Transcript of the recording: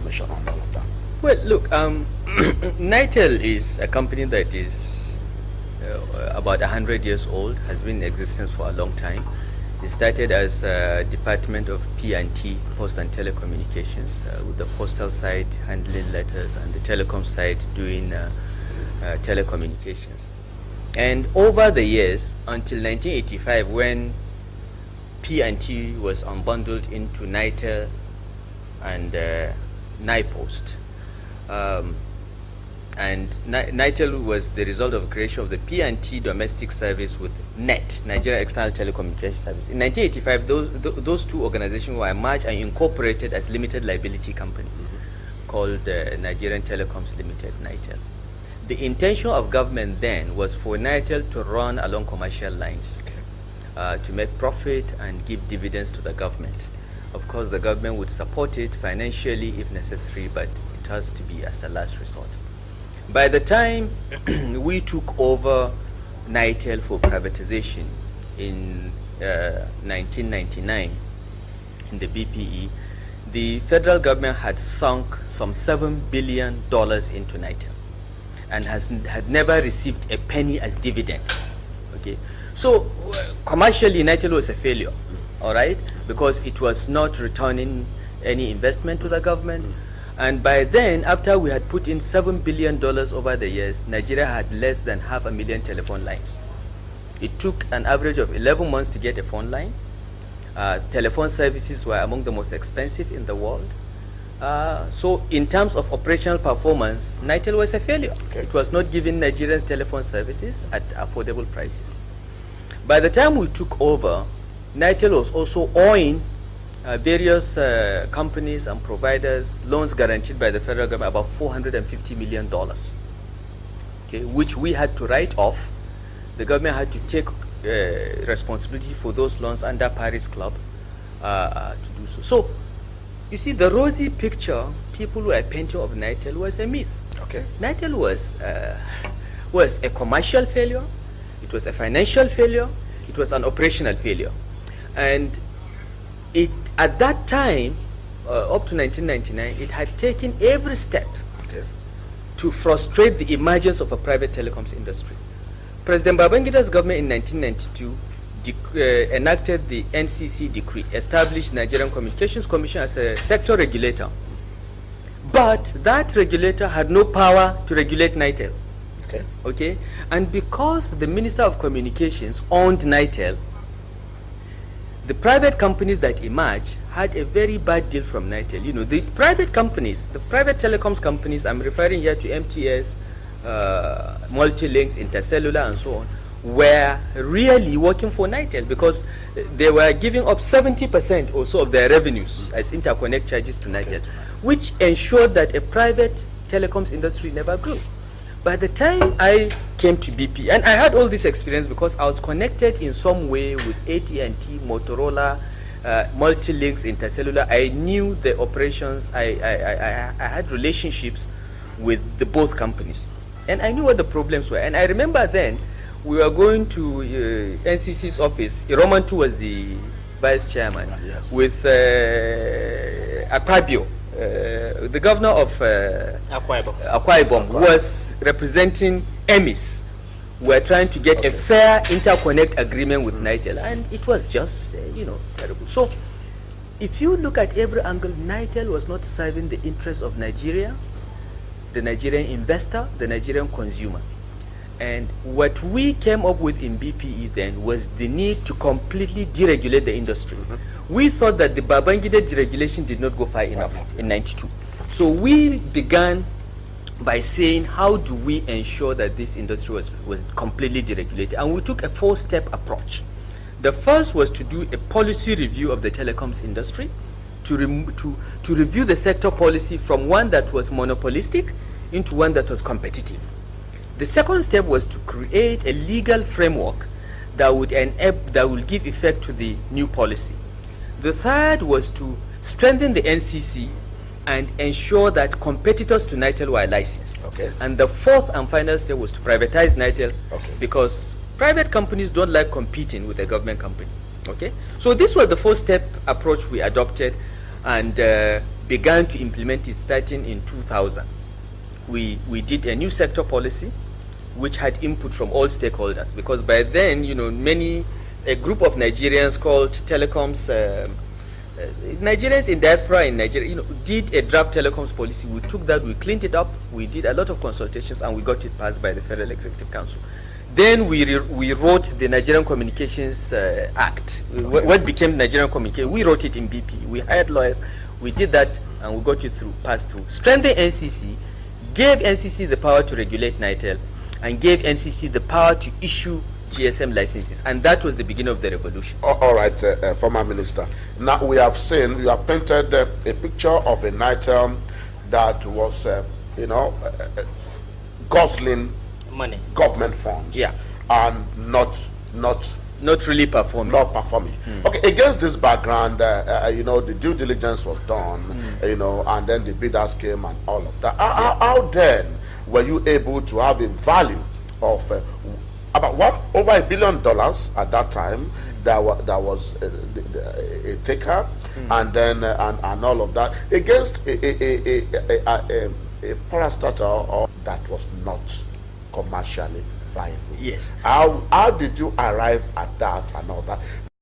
information on all of that? Well, look, Nitel is a company that is about 100 years old, has been in existence for a long time. It started as a department of P&T, Post and Telecommunications, with the postal side handling letters and the telecom side doing telecommunications. And over the years, until 1985, when P&T was unbundled into Nitel and NiPost, and Nitel was the result of creation of the P&T domestic service with NET, Nigeria External Telecommunications Service. In 1985, those two organizations were merged and incorporated as limited liability company called Nigerian Telecoms Limited, Nitel. The intention of government then was for Nitel to run along commercial lines, to make profit and give dividends to the government. Of course, the government would support it financially if necessary, but it has to be as a last resort. By the time we took over Nitel for privatization in 1999 in the BPE, the federal government had sunk some $7 billion into Nitel and had never received a penny as dividend. Okay, so commercially Nitel was a failure, all right, because it was not returning any investment to the government. And by then, after we had put in $7 billion over the years, Nigeria had less than 500,000 telephone lines. It took an average of 11 months to get a phone line. Telephone services were among the most expensive in the world. So in terms of operational performance, Nitel was a failure. Okay. It was not giving Nigerians telephone services at affordable prices. By the time we took over, Nitel was also owing various companies and providers loans guaranteed by the federal government, about $450 million, okay, which we had to write off. The government had to take responsibility for those loans under Paris Club to do so. So, you see, the rosy picture people were painting of Nitel was a myth. Okay. Nitel was a commercial failure, it was a financial failure, it was an operational failure. And it, at that time, up to 1999, it had taken every step to frustrate the emergence of a private telecoms industry. President Babangida's government in 1992 enacted the NCC decree, established Nigerian Communications Commission as a sector regulator. But that regulator had no power to regulate Nitel. Okay? And because the Minister of Communications owned Nitel, the private companies that emerged had a very bad deal from Nitel. You know, the private companies, the private telecoms companies, I'm referring here to MTS, Multilinks, Intercellular, and so on, were really working for Nitel because they were giving up 70% or so of their revenues as interconnect charges to Nitel, which ensured that a private telecoms industry never grew. By the time I came to BP, and I had all this experience because I was connected in some way with AT&T, Motorola, Multilinks, Intercellular. I knew the operations. I had relationships with both companies, and I knew what the problems were. And I remember then we were going to NCC's office. Roman II was the vice chairman, with Akpabio. The governor of Akwa Ibom was representing EMIS. We were trying to get a fair interconnect agreement with Nitel, and it was just, terrible. So, if you look at every angle, Nitel was not serving the interests of Nigeria, the Nigerian investor, the Nigerian consumer. And what we came up with in BPE then was the need to completely deregulate the industry. We thought that the Babangida deregulation did not go far enough in '92. So we began by saying, how do we ensure that this industry was completely deregulated? And we took a 4-step approach. The first was to do a policy review of the telecoms industry, to review the sector policy from one that was monopolistic into one that was competitive. The second step was to create a legal framework that would give effect to the new policy. The third was to strengthen the NCC and ensure that competitors to Nitel were licensed. And the fourth and final step was to privatize Nitel, because private companies don't like competing with a government company. So this was the 4-step approach we adopted, and began to implement it starting in 2000. We did a new sector policy, which had input from all stakeholders, because by then, you know, a group of Nigerians called telecoms, Nigerians in diaspora in Nigeria, you know, did a draft telecoms policy. We took that, we cleaned it up, we did a lot of consultations, and we got it passed by the Federal Executive Council. Then we wrote the Nigerian Communications Act, what became Nigerian Communications. We wrote it in BP. We hired lawyers, we did that, and we got it through, passed through. Strengthened NCC, gave NCC the power to regulate Nitel, and gave NCC the power to issue GSM licenses, and that was the beginning of the revolution. All right, former minister. Now we have seen, you have painted a picture of a Nitel that was, guzzling money, government funds, yeah, and not really performing. Not performing. Okay, against this background, the due diligence was done, and then the bidders came and all of that. How then were you able to have a value of about over $1 billion at that time? That was a taker, and then and all of that against a parastatal that was not commercially viable. Yes. How did you arrive at that and all that?